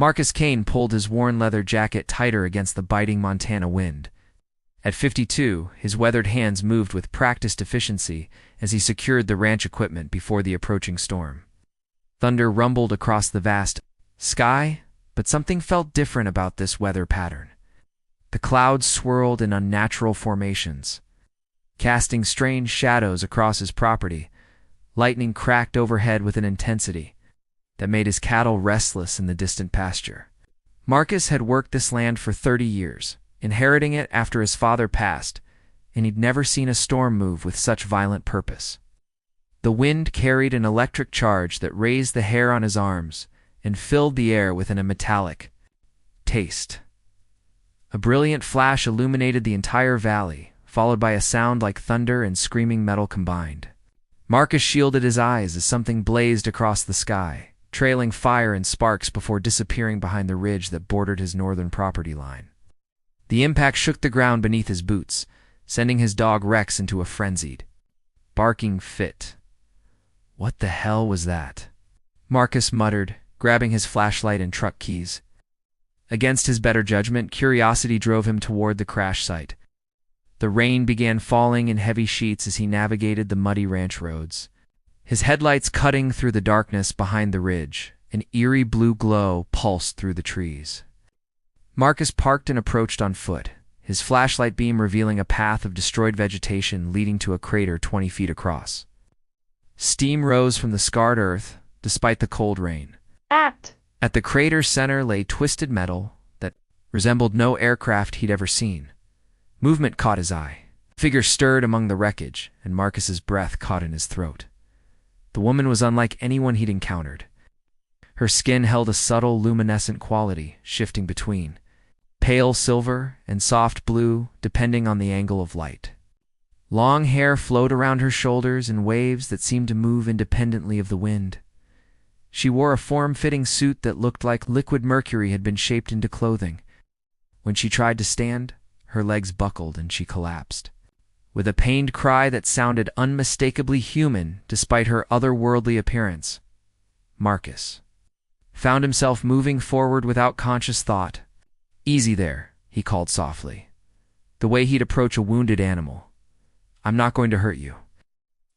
Marcus Kane pulled his worn leather jacket tighter against the biting Montana wind. At 52, his weathered hands moved with practiced efficiency as he secured the ranch equipment before the approaching storm. Thunder rumbled across the vast sky, but something felt different about this weather pattern. The clouds swirled in unnatural formations, casting strange shadows across his property. Lightning cracked overhead with an intensity that made his cattle restless in the distant pasture. Marcus had worked this land for 30 years, inheriting it after his father passed, and he'd never seen a storm move with such violent purpose. The wind carried an electric charge that raised the hair on his arms and filled the air with a metallic taste. A brilliant flash illuminated the entire valley, followed by a sound like thunder and screaming metal combined. Marcus shielded his eyes as something blazed across the sky, trailing fire and sparks before disappearing behind the ridge that bordered his northern property line. The impact shook the ground beneath his boots, sending his dog Rex into a frenzied, barking fit. What the hell was that? Marcus muttered, grabbing his flashlight and truck keys. Against his better judgment, curiosity drove him toward the crash site. The rain began falling in heavy sheets as he navigated the muddy ranch roads. His headlights cutting through the darkness behind the ridge, an eerie blue glow pulsed through the trees. Marcus parked and approached on foot, his flashlight beam revealing a path of destroyed vegetation leading to a crater 20 feet across. Steam rose from the scarred earth, despite the cold rain. At the crater's center lay twisted metal that resembled no aircraft he'd ever seen. Movement caught his eye. A figure stirred among the wreckage, and Marcus's breath caught in his throat. The woman was unlike anyone he'd encountered. Her skin held a subtle, luminescent quality, shifting between pale silver and soft blue, depending on the angle of light. Long hair flowed around her shoulders in waves that seemed to move independently of the wind. She wore a form-fitting suit that looked like liquid mercury had been shaped into clothing. When she tried to stand, her legs buckled and she collapsed. With a pained cry that sounded unmistakably human despite her otherworldly appearance, Marcus found himself moving forward without conscious thought. "Easy there," he called softly, the way he'd approach a wounded animal. "I'm not going to hurt you."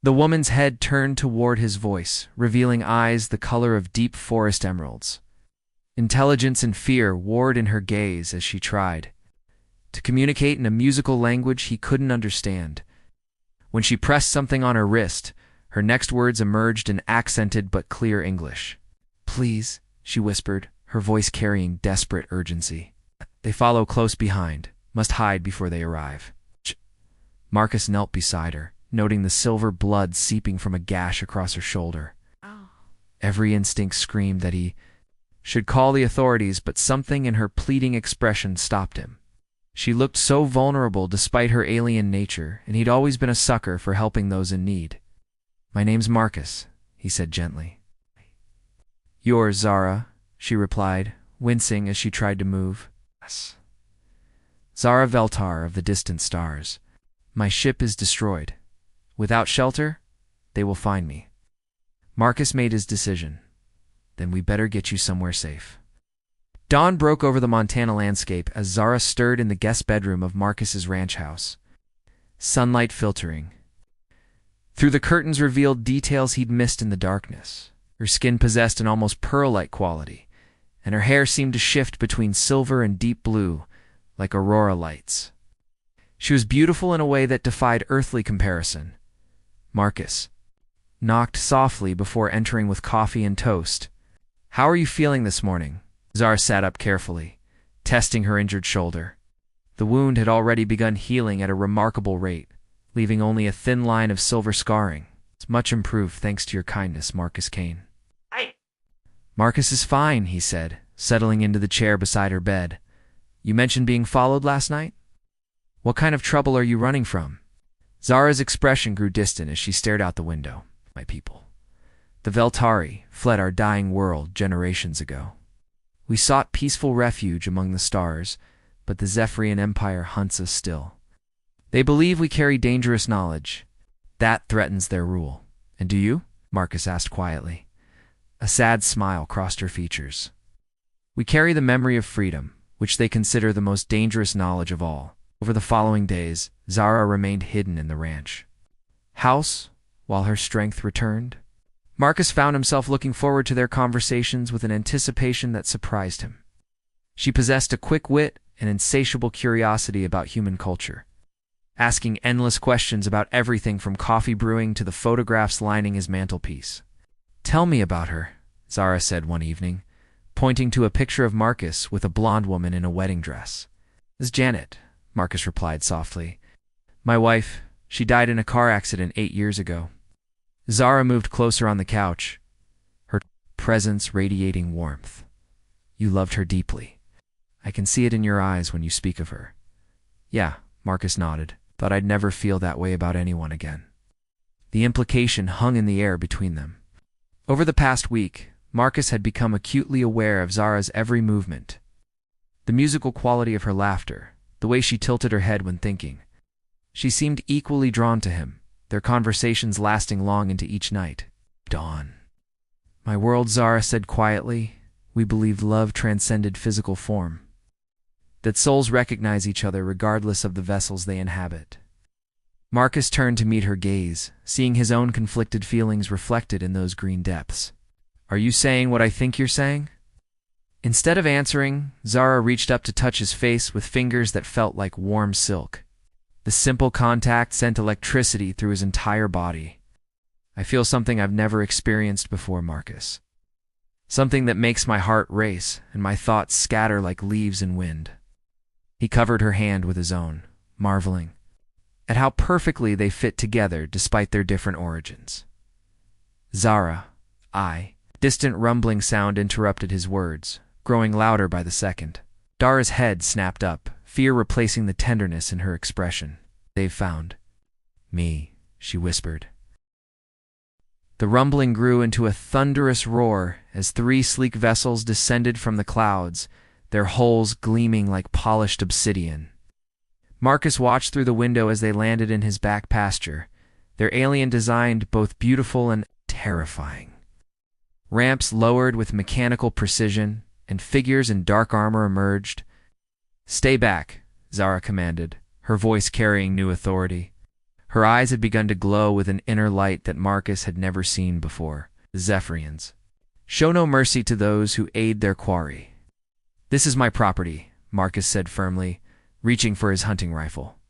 The woman's head turned toward his voice, revealing eyes the color of deep forest emeralds. Intelligence and fear warred in her gaze as she tried to communicate in a musical language he couldn't understand. When she pressed something on her wrist, her next words emerged in accented but clear English. "Please," she whispered, her voice carrying desperate urgency. "They follow close behind. Must hide before they arrive." Marcus knelt beside her, noting the silver blood seeping from a gash across her shoulder. Every instinct screamed that he should call the authorities, but something in her pleading expression stopped him. She looked so vulnerable despite her alien nature, and he'd always been a sucker for helping those in need. "My name's Marcus," he said gently. "Yours, Zara," she replied, wincing as she tried to move. "Yes. Zara Veltar of the Distant Stars. My ship is destroyed. Without shelter, they will find me." Marcus made his decision. "Then we better get you somewhere safe." Dawn broke over the Montana landscape as Zara stirred in the guest bedroom of Marcus's ranch house. Sunlight filtering through the curtains revealed details he'd missed in the darkness. Her skin possessed an almost pearl-like quality, and her hair seemed to shift between silver and deep blue, like aurora lights. She was beautiful in a way that defied earthly comparison. Marcus knocked softly before entering with coffee and toast. "How are you feeling this morning?" Zara sat up carefully, testing her injured shoulder. The wound had already begun healing at a remarkable rate, leaving only a thin line of silver scarring. "It's much improved thanks to your kindness, Marcus Kane." "Marcus is fine," he said, settling into the chair beside her bed. "You mentioned being followed last night? What kind of trouble are you running from?" Zara's expression grew distant as she stared out the window. "My people. The Veltari fled our dying world generations ago. We sought peaceful refuge among the stars, but the Zephyrian Empire hunts us still. They believe we carry dangerous knowledge. That threatens their rule. And do you?" Marcus asked quietly. A sad smile crossed her features. We carry the memory of freedom, which they consider the most dangerous knowledge of all. Over the following days, Zara remained hidden in the ranch house while her strength returned. Marcus found himself looking forward to their conversations with an anticipation that surprised him. She possessed a quick wit and insatiable curiosity about human culture, asking endless questions about everything from coffee brewing to the photographs lining his mantelpiece. "Tell me about her," Zara said one evening, pointing to a picture of Marcus with a blonde woman in a wedding dress. "It's Janet," Marcus replied softly. "My wife. She died in a car accident 8 years ago." Zara moved closer on the couch, her presence radiating warmth. "You loved her deeply. I can see it in your eyes when you speak of her." "Yeah," Marcus nodded. "Thought I'd never feel that way about anyone again." The implication hung in the air between them. Over the past week, Marcus had become acutely aware of Zara's every movement. The musical quality of her laughter, the way she tilted her head when thinking. She seemed equally drawn to him, their conversations lasting long into each night. Dawn. "My world," Zara said quietly, "we believed love transcended physical form. That souls recognize each other regardless of the vessels they inhabit." Marcus turned to meet her gaze, seeing his own conflicted feelings reflected in those green depths. "Are you saying what I think you're saying?" Instead of answering, Zara reached up to touch his face with fingers that felt like warm silk. The simple contact sent electricity through his entire body. "I feel something I've never experienced before, Marcus. Something that makes my heart race and my thoughts scatter like leaves in wind." He covered her hand with his own, marveling at how perfectly they fit together despite their different origins. "Zara, distant rumbling sound interrupted his words, growing louder by the second. Zara's head snapped up, fear replacing the tenderness in her expression. "They've found me," she whispered. The rumbling grew into a thunderous roar as 3 sleek vessels descended from the clouds, their hulls gleaming like polished obsidian. Marcus watched through the window as they landed in his back pasture, their alien design both beautiful and terrifying. Ramps lowered with mechanical precision, and figures in dark armor emerged. "Stay back," Zara commanded, her voice carrying new authority. Her eyes had begun to glow with an inner light that Marcus had never seen before. "The Zephyrians show no mercy to those who aid their quarry." "This is my property," Marcus said firmly, reaching for his hunting rifle.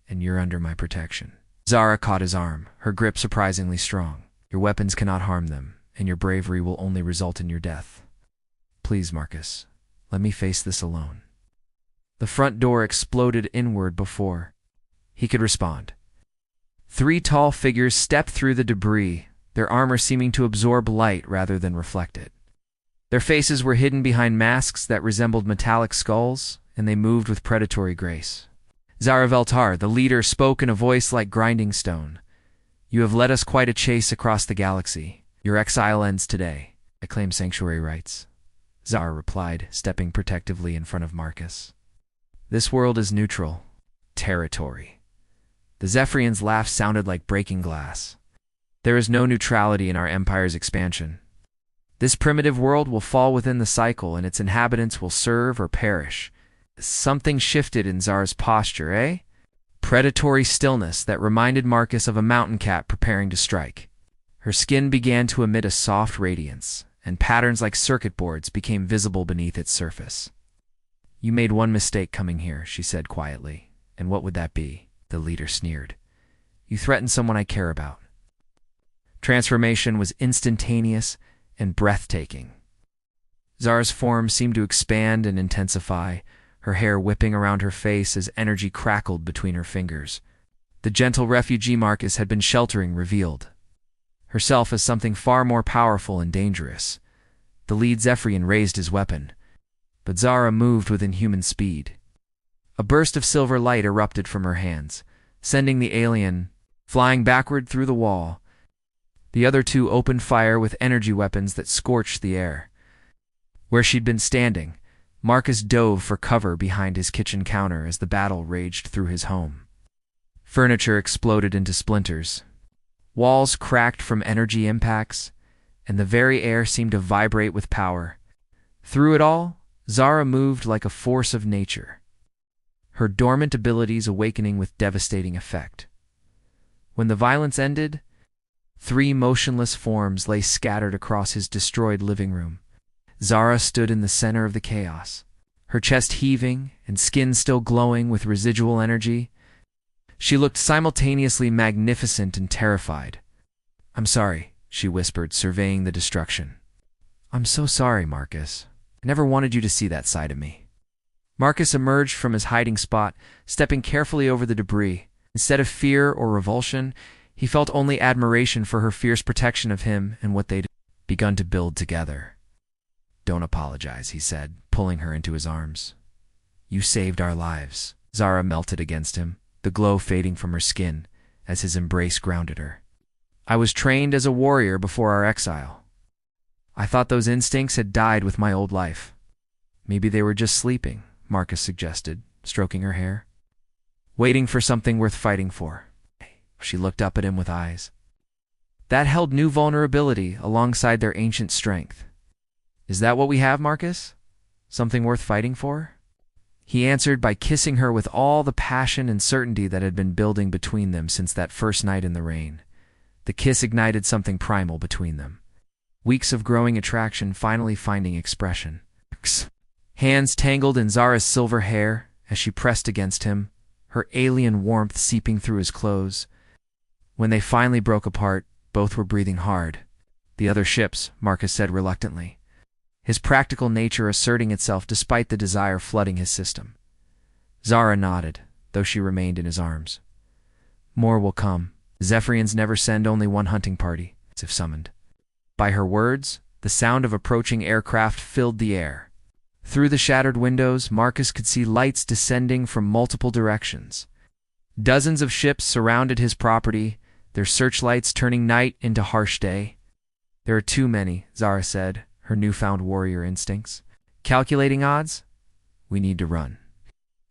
"And you're under my protection." Zara caught his arm, her grip surprisingly strong. "Your weapons cannot harm them, and your bravery will only result in your death. Please, Marcus, let me face this alone." The front door exploded inward before he could respond. 3 tall figures stepped through the debris, their armor seeming to absorb light rather than reflect it. Their faces were hidden behind masks that resembled metallic skulls, and they moved with predatory grace. Zara Veltar, the leader, spoke in a voice like grinding stone. "You have led us quite a chase across the galaxy. Your exile ends today. I claim sanctuary rights," Zara replied, stepping protectively in front of Marcus. "This world is neutral. Territory." The Zephyrians' laugh sounded like breaking glass. "There is no neutrality in our empire's expansion. This primitive world will fall within the cycle, and its inhabitants will serve or perish." Something shifted in Zara's posture, Predatory stillness that reminded Marcus of a mountain cat preparing to strike. Her skin began to emit a soft radiance, and patterns like circuit boards became visible beneath its surface. "You made one mistake coming here," she said quietly. "And what would that be?" The leader sneered. "You threatened someone I care about." Transformation was instantaneous and breathtaking. Zara's form seemed to expand and intensify, her hair whipping around her face as energy crackled between her fingers. The gentle refugee Marcus had been sheltering revealed herself as something far more powerful and dangerous. The lead Zephyrian raised his weapon, but Zara moved with inhuman speed. A burst of silver light erupted from her hands, sending the alien flying backward through the wall. The other 2 opened fire with energy weapons that scorched the air. Where she'd been standing, Marcus dove for cover behind his kitchen counter as the battle raged through his home. Furniture exploded into splinters. Walls cracked from energy impacts, and the very air seemed to vibrate with power. Through it all, Zara moved like a force of nature, her dormant abilities awakening with devastating effect. When the violence ended, 3 motionless forms lay scattered across his destroyed living room. Zara stood in the center of the chaos, her chest heaving and skin still glowing with residual energy. She looked simultaneously magnificent and terrified. "I'm sorry," she whispered, surveying the destruction. "I'm so sorry, Marcus. I never wanted you to see that side of me." Marcus emerged from his hiding spot, stepping carefully over the debris. Instead of fear or revulsion, he felt only admiration for her fierce protection of him and what they'd begun to build together. "Don't apologize," he said, pulling her into his arms. "You saved our lives." Zara melted against him, the glow fading from her skin as his embrace grounded her. "I was trained as a warrior before our exile. I thought those instincts had died with my old life." "Maybe they were just sleeping," Marcus suggested, stroking her hair. "Waiting for something worth fighting for." She looked up at him with eyes that held new vulnerability alongside their ancient strength. "Is that what we have, Marcus? Something worth fighting for?" He answered by kissing her with all the passion and certainty that had been building between them since that first night in the rain. The kiss ignited something primal between them. Weeks of growing attraction finally finding expression. Hands tangled in Zara's silver hair as she pressed against him, her alien warmth seeping through his clothes. When they finally broke apart, both were breathing hard. "The other ships," Marcus said reluctantly, his practical nature asserting itself despite the desire flooding his system. Zara nodded, though she remained in his arms. "More will come. Zephyrians never send only one hunting party, if summoned." By her words, the sound of approaching aircraft filled the air. Through the shattered windows, Marcus could see lights descending from multiple directions. Dozens of ships surrounded his property, their searchlights turning night into harsh day. "There are too many," Zara said, her newfound warrior instincts. "Calculating odds? We need to run."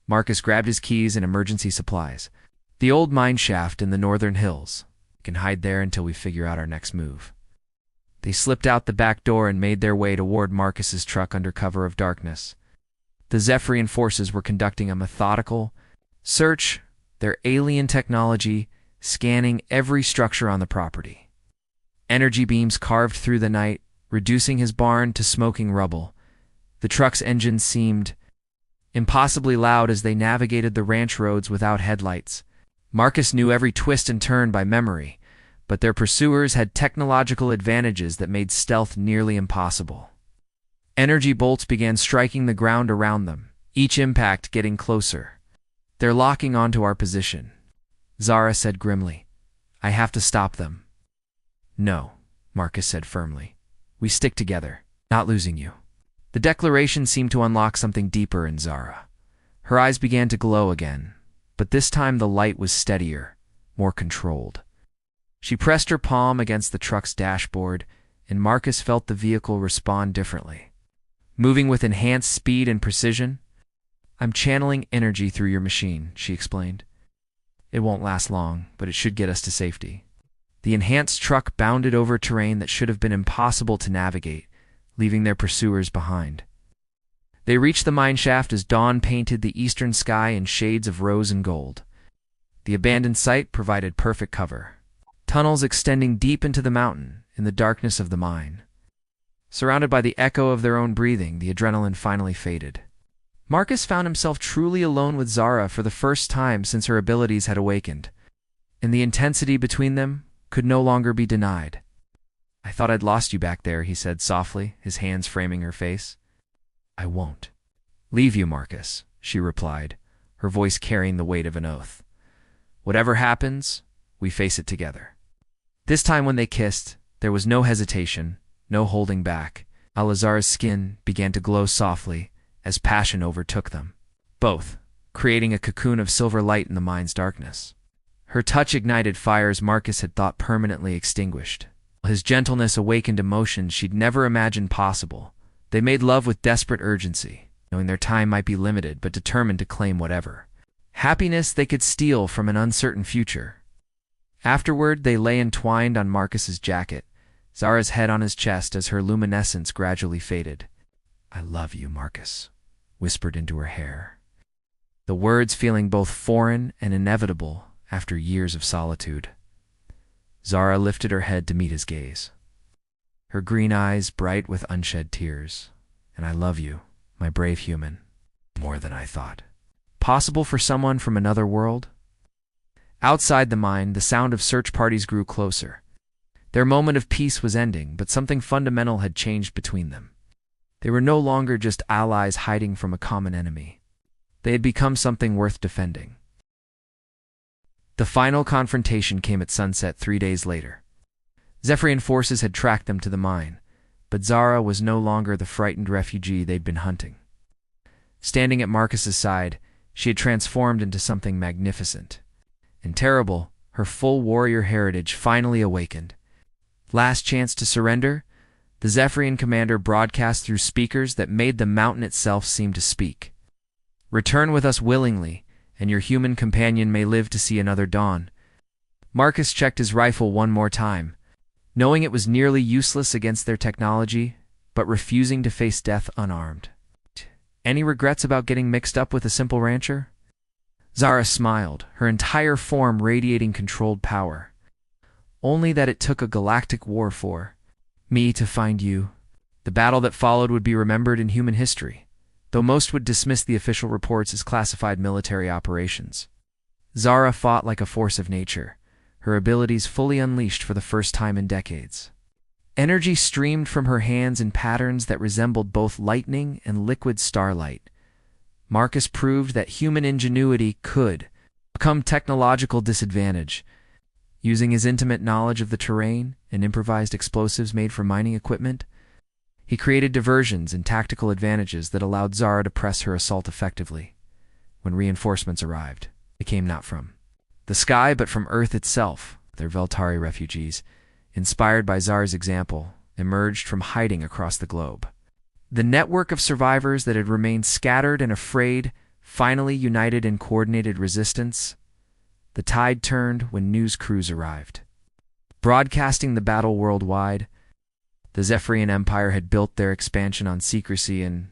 Marcus grabbed his keys and emergency supplies. "The old mine shaft in the northern hills. We can hide there until we figure out our next move." They slipped out the back door and made their way toward Marcus's truck under cover of darkness. The Zephyrian forces were conducting a methodical search, their alien technology scanning every structure on the property. Energy beams carved through the night, reducing his barn to smoking rubble. The truck's engine seemed impossibly loud as they navigated the ranch roads without headlights. Marcus knew every twist and turn by memory, but their pursuers had technological advantages that made stealth nearly impossible. Energy bolts began striking the ground around them, each impact getting closer. "They're locking onto our position," Zara said grimly. "I have to stop them." "No," Marcus said firmly. "We stick together, not losing you." The declaration seemed to unlock something deeper in Zara. Her eyes began to glow again, but this time the light was steadier, more controlled. She pressed her palm against the truck's dashboard, and Marcus felt the vehicle respond differently. Moving with enhanced speed and precision. "I'm channeling energy through your machine," she explained. "It won't last long, but it should get us to safety." The enhanced truck bounded over terrain that should have been impossible to navigate, leaving their pursuers behind. They reached the mine shaft as dawn painted the eastern sky in shades of rose and gold. The abandoned site provided perfect cover. Tunnels extending deep into the mountain in the darkness of the mine. Surrounded by the echo of their own breathing, the adrenaline finally faded. Marcus found himself truly alone with Zara for the first time since her abilities had awakened, and the intensity between them could no longer be denied. "I thought I'd lost you back there," he said softly, his hands framing her face. "I won't leave you, Marcus," she replied, her voice carrying the weight of an oath. "Whatever happens, we face it together." This time when they kissed, there was no hesitation, no holding back. Zara's skin began to glow softly as passion overtook them, both creating a cocoon of silver light in the mine's darkness. Her touch ignited fires Marcus had thought permanently extinguished. His gentleness awakened emotions she'd never imagined possible. They made love with desperate urgency, knowing their time might be limited but determined to claim whatever happiness they could steal from an uncertain future. Afterward, they lay entwined on Marcus's jacket, Zara's head on his chest as her luminescence gradually faded. "I love you," Marcus whispered into her hair, the words feeling both foreign and inevitable after years of solitude. Zara lifted her head to meet his gaze, her green eyes bright with unshed tears. "And I love you, my brave human, more than I thought possible for someone from another world." Outside the mine, the sound of search parties grew closer. Their moment of peace was ending, but something fundamental had changed between them. They were no longer just allies hiding from a common enemy. They had become something worth defending. The final confrontation came at sunset 3 days later. Zephyrian forces had tracked them to the mine, but Zara was no longer the frightened refugee they'd been hunting. Standing at Marcus's side, she had transformed into something magnificent and terrible. Her full warrior heritage finally awakened. Last chance to surrender? The Zephyrian commander broadcast through speakers that made the mountain itself seem to speak. "Return with us willingly, and your human companion may live to see another dawn." Marcus checked his rifle one more time, knowing it was nearly useless against their technology, but refusing to face death unarmed. "Any regrets about getting mixed up with a simple rancher?" Zara smiled, her entire form radiating controlled power. "Only that it took a galactic war for me to find you. The battle that followed would be remembered in human history, though most would dismiss the official reports as classified military operations." Zara fought like a force of nature, her abilities fully unleashed for the first time in decades. Energy streamed from her hands in patterns that resembled both lightning and liquid starlight. Marcus proved that human ingenuity could become technological disadvantage. Using his intimate knowledge of the terrain and improvised explosives made from mining equipment, he created diversions and tactical advantages that allowed Zara to press her assault effectively. When reinforcements arrived, they came not from the sky but from Earth itself. Their Veltari refugees, inspired by Zara's example, emerged from hiding across the globe. The network of survivors that had remained scattered and afraid finally united in coordinated resistance. The tide turned when news crews arrived, broadcasting the battle worldwide. The Zephyrian Empire had built their expansion on secrecy and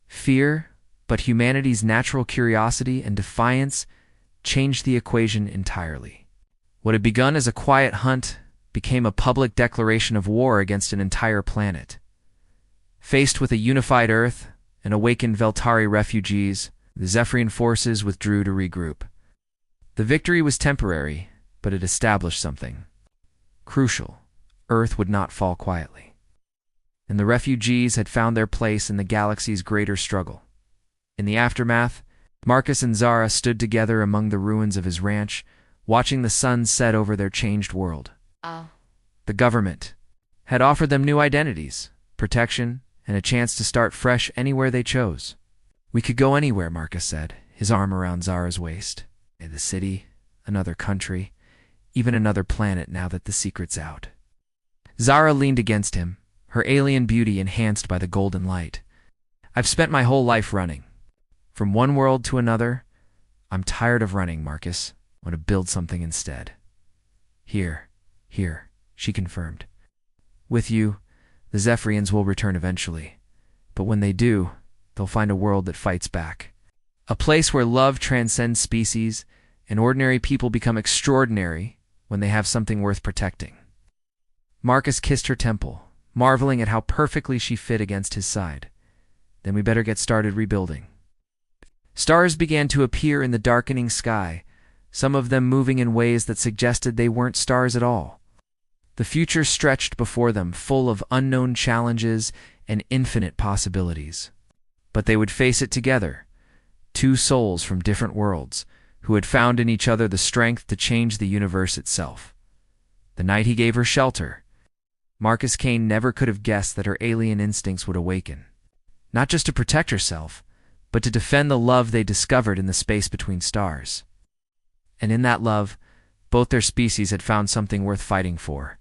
fear, but humanity's natural curiosity and defiance changed the equation entirely. What had begun as a quiet hunt became a public declaration of war against an entire planet. Faced with a unified Earth and awakened Veltari refugees, the Zephyrian forces withdrew to regroup. The victory was temporary, but it established something crucial. Earth would not fall quietly, and the refugees had found their place in the galaxy's greater struggle. In the aftermath, Marcus and Zara stood together among the ruins of his ranch, watching the sun set over their changed world. The government had offered them new identities, protection, and a chance to start fresh anywhere they chose. "We could go anywhere," Marcus said, his arm around Zara's waist. "The city, another country, even another planet now that the secret's out." Zara leaned against him, her alien beauty enhanced by the golden light. "I've spent my whole life running. From one world to another. I'm tired of running, Marcus. I want to build something instead." Here, she confirmed. "With you, the Zephyrians will return eventually. But when they do, they'll find a world that fights back. A place where love transcends species and ordinary people become extraordinary when they have something worth protecting." Marcus kissed her temple, marveling at how perfectly she fit against his side. "Then we better get started rebuilding." Stars began to appear in the darkening sky, some of them moving in ways that suggested they weren't stars at all. The future stretched before them, full of unknown challenges and infinite possibilities. But they would face it together, two souls from different worlds, who had found in each other the strength to change the universe itself. The night he gave her shelter, Marcus Kane never could have guessed that her alien instincts would awaken, not just to protect herself, but to defend the love they discovered in the space between stars. And in that love, both their species had found something worth fighting for.